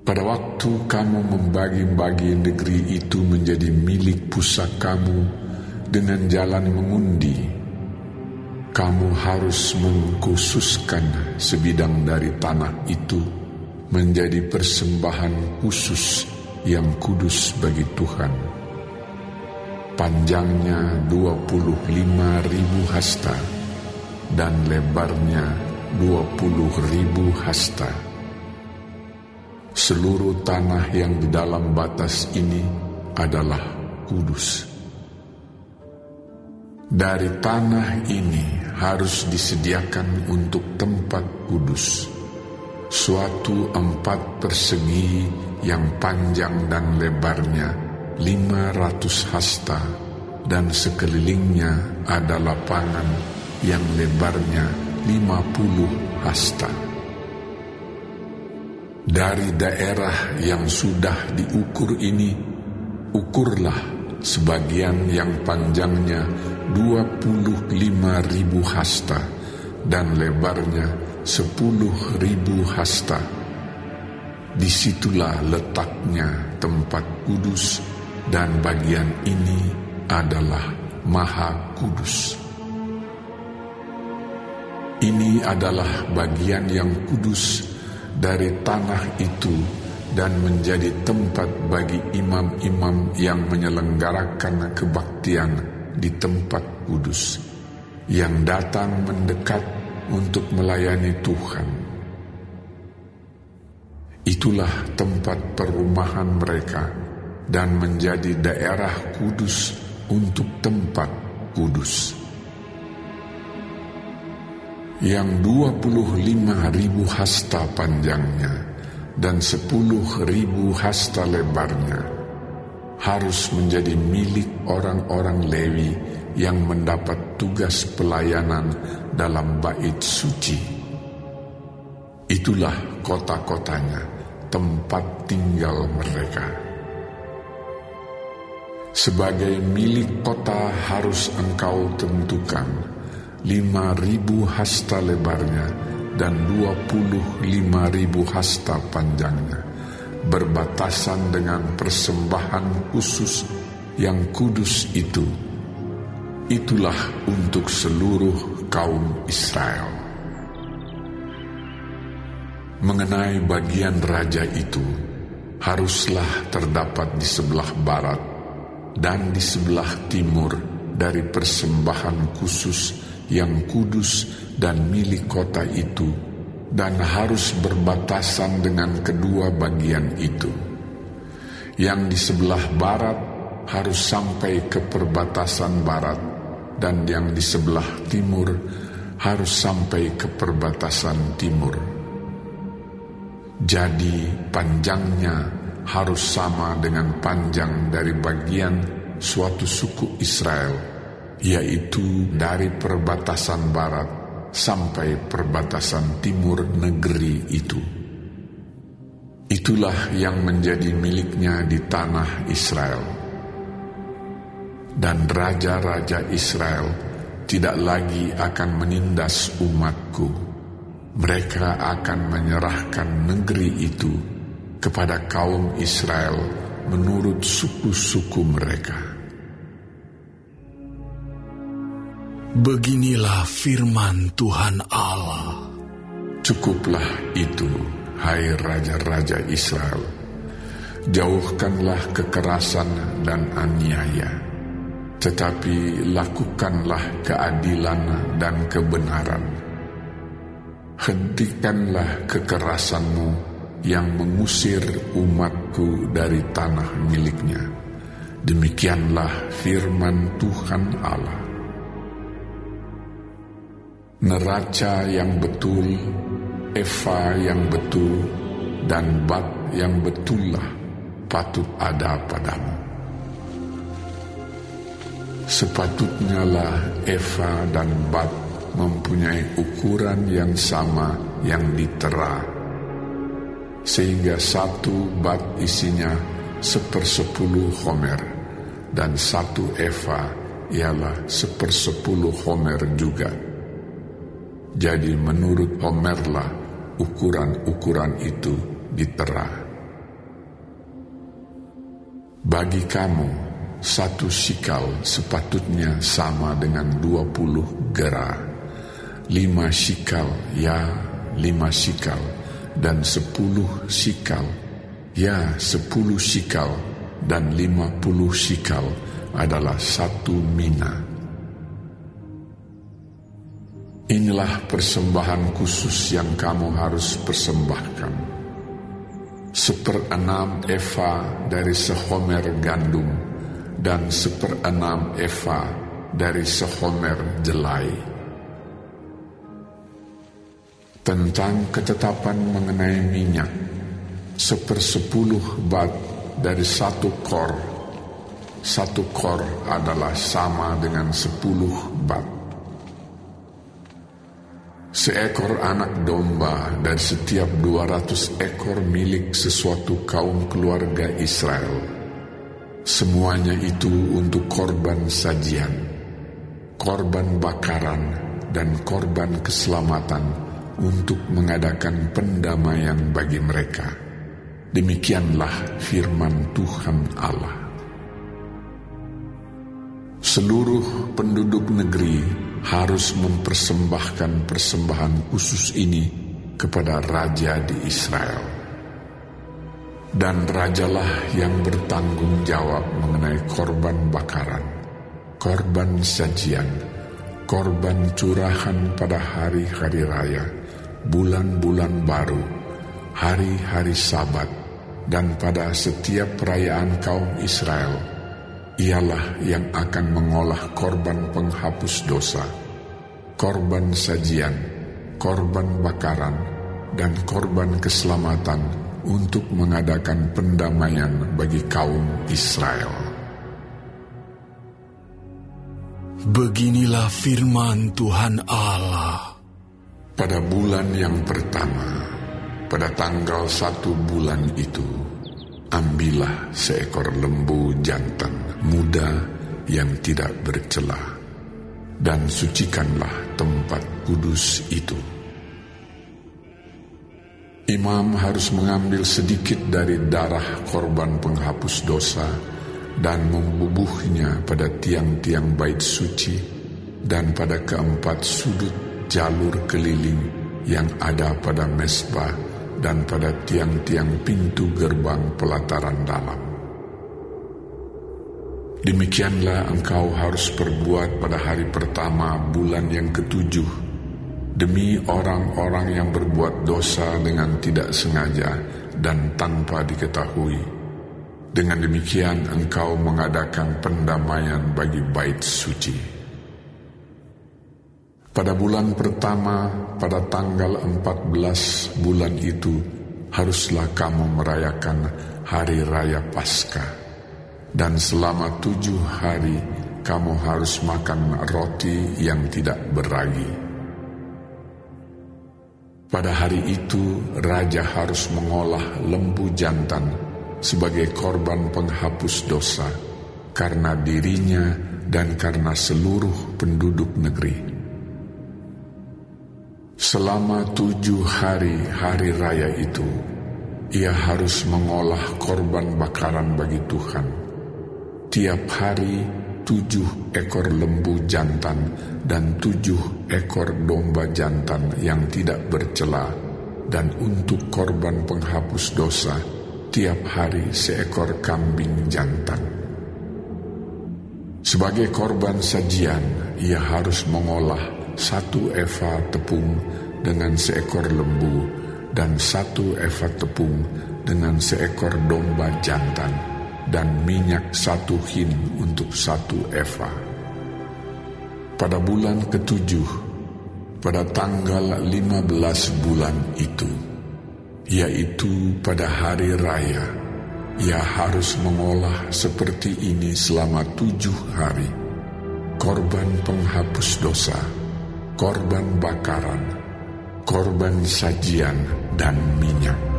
Pada waktu kamu membagi-bagi negeri itu menjadi milik pusakamu dengan jalan mengundi, kamu harus mengkhususkan sebidang dari tanah itu menjadi persembahan khusus yang kudus bagi Tuhan. Panjangnya 25.000 hasta dan lebarnya 20.000 hasta. Seluruh tanah yang di dalam batas ini adalah kudus. Dari tanah ini harus disediakan untuk tempat kudus suatu 4 persegi yang panjang dan lebarnya 500 hasta, dan sekelilingnya ada lapangan yang lebarnya 50 hasta. Dari daerah yang sudah diukur ini, ukurlah sebagian yang panjangnya 25.000 hasta dan lebarnya 10.000 hasta. Disitulah letaknya tempat kudus, dan bagian ini adalah Maha Kudus. Ini adalah bagian yang kudus dari tanah itu dan menjadi tempat bagi imam-imam yang menyelenggarakan kebaktian di tempat kudus, yang datang mendekat untuk melayani Tuhan. Itulah tempat perumahan mereka dan menjadi daerah kudus untuk tempat kudus. Yang 25.000 hasta panjangnya dan 10.000 hasta lebarnya harus menjadi milik orang-orang Lewi yang mendapat tugas pelayanan dalam bait suci. Itulah kota-kotanya, tempat tinggal mereka. Sebagai milik kota harus engkau tentukan 5.000 hasta lebarnya dan 25.000 hasta panjangnya, berbatasan dengan persembahan khusus yang kudus itu. Itulah untuk seluruh kaum Israel. Mengenai bagian raja itu, haruslah terdapat di sebelah barat dan di sebelah timur dari persembahan khusus yang kudus dan milik kota itu, dan harus berbatasan dengan kedua bagian itu. Yang di sebelah barat harus sampai ke perbatasan barat, dan yang di sebelah timur harus sampai ke perbatasan timur. Jadi panjangnya harus sama dengan panjang dari bagian suatu suku Israel, yaitu dari perbatasan barat sampai perbatasan timur negeri itu. Itulah yang menjadi miliknya di tanah Israel. Dan raja-raja Israel tidak lagi akan menindas umatku. Mereka akan menyerahkan negeri itu kepada kaum Israel menurut suku-suku mereka. Beginilah firman Tuhan Allah. Cukuplah itu, hai raja-raja Israel. Jauhkanlah kekerasan dan aniaya, tetapi lakukanlah keadilan dan kebenaran. Hentikanlah kekerasanmu yang mengusir umatku dari tanah miliknya. Demikianlah firman Tuhan Allah. Neraca yang betul, efa yang betul, dan bat yang betullah patut ada padamu. Sepatutnya lah efa dan bat mempunyai ukuran yang sama yang ditera, sehingga satu bat isinya 1/10 homer, dan satu efa ialah 1/10 homer juga. Jadi menurut homerlah ukuran-ukuran itu ditera. Bagi kamu, 1 sikal sepatutnya sama dengan 20 gera, 5 sikal, ya 5 sikal, dan 10 sikal, ya 10 sikal, dan 50 sikal adalah 1 mina. Inilah persembahan khusus yang kamu harus persembahkan. 1/6 eva dari sehomer gandum dan 1/6 eva dari sehomer jelai. Tentang ketetapan mengenai minyak, 1/10 bat dari 1 kor. 1 kor adalah sama dengan 10 bat. Seekor anak domba dari setiap 200 ekor milik sesuatu kaum keluarga Israel. Semuanya itu untuk korban sajian, korban bakaran, dan korban keselamatan untuk mengadakan pendamaian bagi mereka. Demikianlah firman Tuhan Allah. Seluruh penduduk negeri harus mempersembahkan persembahan khusus ini kepada raja di Israel. Dan rajalah yang bertanggung jawab mengenai korban bakaran, korban sajian, korban curahan pada hari-hari raya, bulan-bulan baru, hari-hari Sabat, dan pada setiap perayaan kaum Israel. Ialah yang akan mengolah korban penghapus dosa, korban sajian, korban bakaran, dan korban keselamatan untuk mengadakan pendamaian bagi kaum Israel. Beginilah firman Tuhan Allah. Pada bulan yang pertama, pada tanggal 1 bulan itu, ambillah seekor lembu jantan muda yang tidak bercela, dan sucikanlah tempat kudus itu. Imam harus mengambil sedikit dari darah korban penghapus dosa dan membubuhnya pada tiang-tiang bait suci dan pada keempat sudut jalur keliling yang ada pada mezbah dan pada tiang-tiang pintu gerbang pelataran dalam. Demikianlah engkau harus perbuat pada hari pertama bulan yang ke-7 demi orang-orang yang berbuat dosa dengan tidak sengaja dan tanpa diketahui. Dengan demikian engkau mengadakan pendamaian bagi bait suci. Pada bulan pertama, pada tanggal 14 bulan itu, haruslah kamu merayakan hari raya Paskah. Dan selama 7 hari, kamu harus makan roti yang tidak beragi. Pada hari itu, raja harus mengolah lembu jantan sebagai korban penghapus dosa, karena dirinya dan karena seluruh penduduk negeri. Selama 7 hari raya itu, ia harus mengolah korban bakaran bagi Tuhan. Tiap hari 7 ekor lembu jantan dan 7 ekor domba jantan yang tidak bercela, dan untuk korban penghapus dosa, tiap hari seekor kambing jantan. Sebagai korban sajian, ia harus mengolah 1 eva tepung dengan seekor lembu dan 1 eva tepung dengan seekor domba jantan dan minyak 1 hin untuk 1 eva. Pada bulan ke-7, pada tanggal 15 bulan itu, yaitu pada hari raya, ia harus mengolah seperti ini selama 7 hari, korban penghapus dosa, korban bakaran, korban sajian, dan minyak.